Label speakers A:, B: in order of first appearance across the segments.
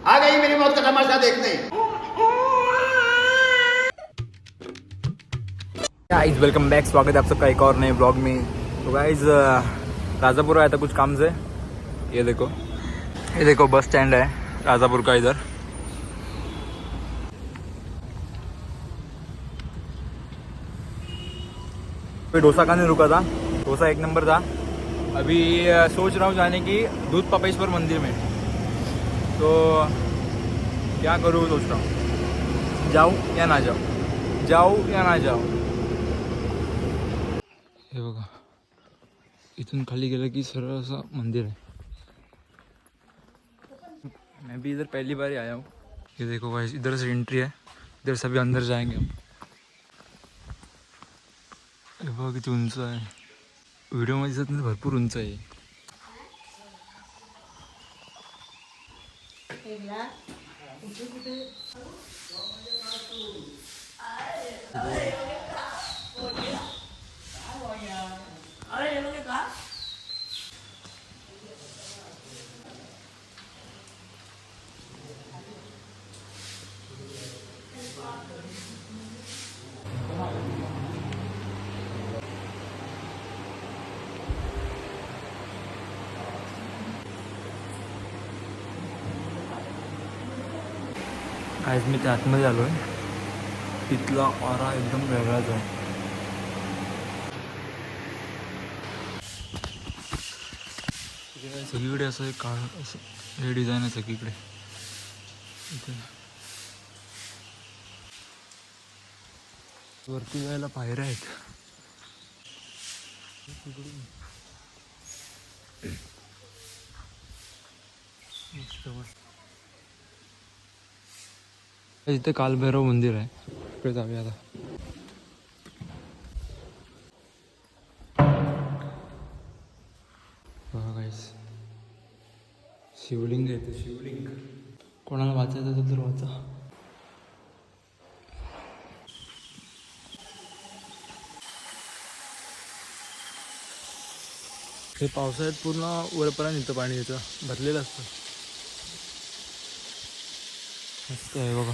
A: आ गई मेरी मौत का तमाशा देखने।
B: गाइस वेलकम बैक, स्वागत है आप सबका एक और नए ब्लॉग में। तो गाइस राजापुर आया था कुछ काम से। ये देखो बस स्टैंड है राजापुर का। इधर कोई डोसा खाने रुका था, डोसा एक नंबर था। अभी सोच रहा हूँ जाने की दूध पापेश्वर मंदिर में। तो क्या करूँ सोच रहा हूँ, जाऊँ या ना जाऊँ, जाऊँ या ना जाऊँ। हे बघा, इथून खाली गेलं की सरळ असं मंदिर है। मैं भी इधर पहली बार ही आया हूँ। ये देखो भाई, इधर से एंट्री है, इधर से अभी अंदर जाएंगे हम। हे बघा किती उंच आहे, व्हिडिओमध्ये दिसत नाही, भरपूर उंच आहे। आज मी त्या आतमध्ये आलो आहे, तिथला ऑरा एकदम वेगळाच आहे। सगळीकडे असं एक काळ असं हे डिझाईन आहे सगळीकडे। इथे वरती जायला पायऱ्या आहेत। इथे कालभैरव मंदिर आहे, इकडे जाऊया आता। बघा गाईस, शिवलिंग आहे ते, शिवलिंग। कोणाला वाचायचं असेल तर वाचा। हे पावसाळ्यात पूर्ण वरपर्यंत येतं पाणी, येतं भरलेलं असतं। मस्त आहे बघा,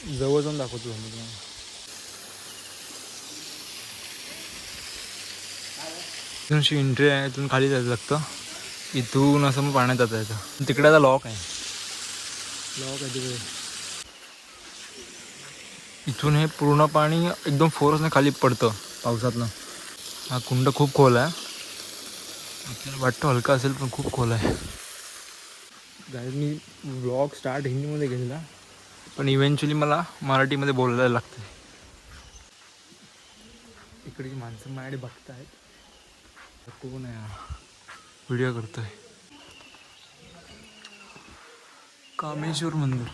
B: जवळ जाऊन दाखवतो मी तुम्हाला। इथून अशी एंट्री आहे, इथून खाली जायचं लागतं, इथून असं मग पाण्यात जाता येतं। तिकडे आता लॉक आहे, लॉक आहे तिकडे। इथून हे पूर्ण पाणी एकदम फोर्सने खाली पडतं पावसातनं। हा कुंड खूप खोल आहे, आपल्याला वाटतं हलका असेल पण खूप खोल आहे। गाईज मी ब्लॉग स्टार्ट हिंदीमध्ये केलेला, पण इव्हेंच्युअली मला मराठीमध्ये बोलायला लागतं। इकडची माणसं माझ्याकडे बघत आहेत, कोण आहे हा व्हिडिओ करतोय। कामेश्वर मंदिर।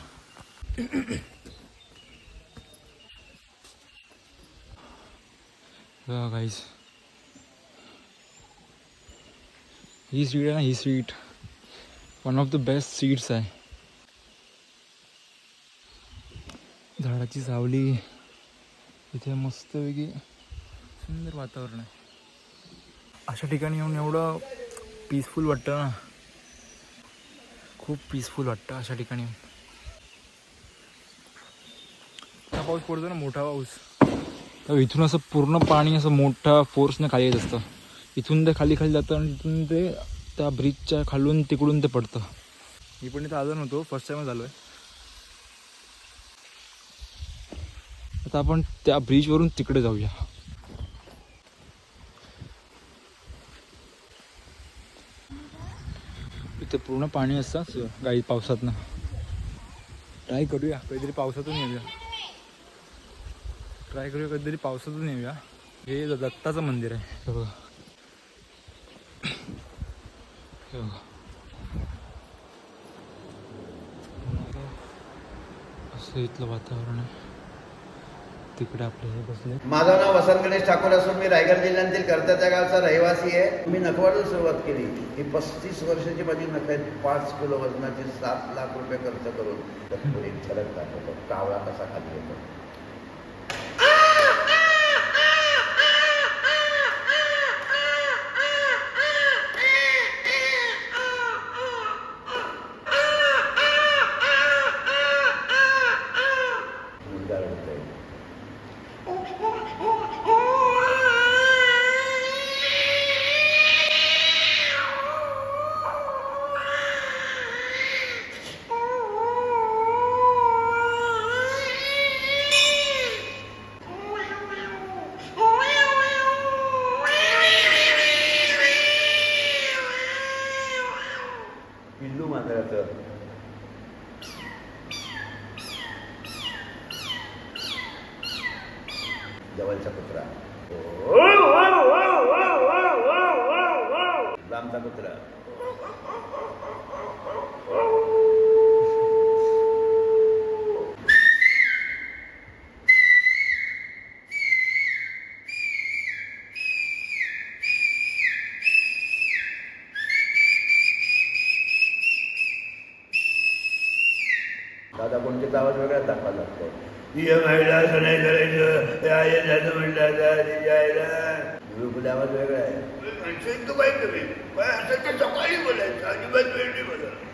B: गाईज ही सीट आहे ना, ही seat one of the best seats आहे। झाडाची सावली, इथे मस्तपैकी सुंदर वातावरण आहे। अशा ठिकाणी येऊन एवढं पीसफुल वाटतं ना, खूप पीसफुल वाटतं अशा ठिकाणी। पाऊस पडतो ना, मोठा पाऊस, तर इथून असं पूर्ण पाणी असं मोठा फोर्सने खाली येत असतं। इथून ते खाली खाली जातं आणि इथून ते त्या ब्रिजच्या खालून तिकडून ते पडतं। मी पण इथं आलो नव्हतो, फर्स्ट टाईमच आलो आहे। आता आपण त्या ब्रिजवरून तिकडे जाऊया। इथे पूर्ण पाणी असतं गाई पावसातनं। ट्राय करूया कधीतरी पावसातून येऊया, ट्राय करूया कधीतरी पावसातून येऊया। हे दत्ताचं मंदिर आहे, हे बघा, हे बघा। असं इथलं वातावरण आहे, तिकडे आपले हे बसले।
A: माझं नाव वसंत गणेश ठाकूर असून मी रायगड जिल्ह्यातील कर्जतच्या गावचा रहिवासी आहे। मी नखवाडून सुरुवात केली। ही 35 वर्षाची माझी नख आहेत। 5 किलो वजनाची 7 लाख रुपये खर्च करून तर एक झलक दाखवतो, कावळा कसा खाली येतो। कुत्र्याचं. जवळचा कुत्रा, लांबचा कुत्रा. दादा कोणतेच आवाज वेगळाच दाखवा लागतो. महिला असं नाही करायचं, आवाज वेगळा आहे.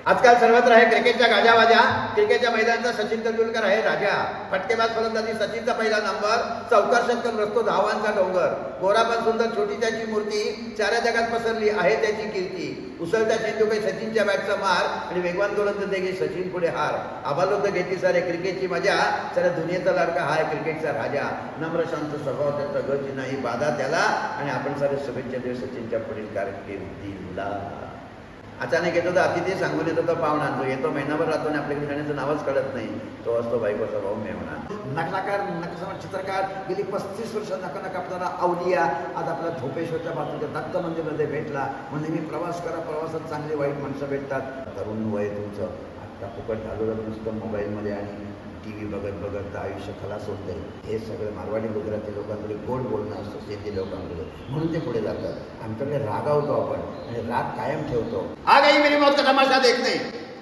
A: आजकाल सर्वत्र आहे क्रिकेटच्या गाजावाजा. क्रिकेटच्या मैदानाचा सचिन तेंडुलकर आहे राजा. फटकेबाज फलंदाजी सचिनचा पहिला नंबर. चौकार षटकर रचतो धावांचा डोंगर. गोरा पण सुंदर छोटी त्याची मूर्ती. साऱ्या जगात पसरली आहे त्याची कीर्ती. उसळत्या चेंडूकडे सचिनच्या बॅटचा मार आणि वेगवान गोलंदाज देखील सचिन पुढे हार. आबालोक घेतली सारे क्रिकेटची मजा. साऱ्या दुनियेचा लाडका हा आहे क्रिकेटचा राजा. नम्र शांत स्वभाव त्याचा गती नाही बाधा त्याला. आणि आपण सारे शुभेच्छा देऊ सचिनच्या पुढील कारकिर्दीला. अचानक येतो तर अतिथी सांगून येतो तर पाहुणा. जो येतो महिनाभर राहतो आणि आपल्याकडे जाण्याचं नावच कळत नाही. तो असतो बायकोचा भाऊ मेवणा. नकलाकार नकसमाज चित्रकार गेली 35 वर्ष नका कापणारा अवलिया आज आपल्या झोपेश्वरच्या बाजूच्या दत्त मंदिरमध्ये भेटला. म्हणजे मी प्रवास करा, प्रवासात चांगली वाईट माणसं भेटतात. तरुण वय तुमचं आता फुकट घालवलं नुसतं मोबाईलमध्ये आणि टी व्ही बघत आयुष्य खलास होत जाईल. हे सगळं मारवाडी गुजराती लोकांकडे गोड बोलणं असतं शेती लोकांकडे, म्हणून ते पुढे जातात. आमच्याकडे रागावतो आपण आणि राग कायम ठेवतो. आ गई मेरी मौत का तमाशा देखने,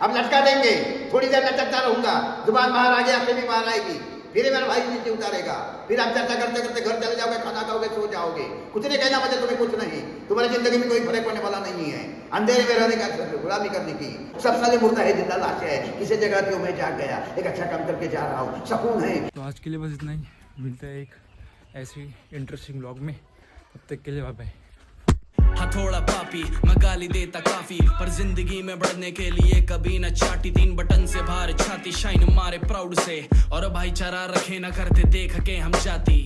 A: अब लटका देंगे, थोड़ी देर में चर्चा रहूंगा, जुबान बाहर आ गया फिर भी बाहर आएगी, फिर मेरा भाई नीचे उतारेगा, फिर आप चर्चा करते करते घर चले जाओगे, खाना खाओगे, सो जाओगे. कुछ नहीं कहना मुझे तुम्हें कुछ नहीं. तुम्हारी जिंदगी में कोई फर्क पड़ने वाला नहीं है. अंधेरे में रहने का गुलामी करने की. सब साले मुर्दा है, जिंदा लाश है. किसी जगह क्यों मैं जाग गया, एक अच्छा काम करके जा रहा हूँ, सुकून है.
B: तो आज के लिए बस इतना ही. मिलते हैं एक ऐसी इंटरेस्टिंग ब्लॉग में. तब तक के लिए बाय बाय.
C: हाँ थोड़ा पापी मैं गाली देता काफी, पर जिंदगी में बढ़ने के लिए कभी न चाटी. 3 बटन से बाहर छाती शाइन मारे प्राउड से, और भाईचारा रखे न करते देख के हम जाती.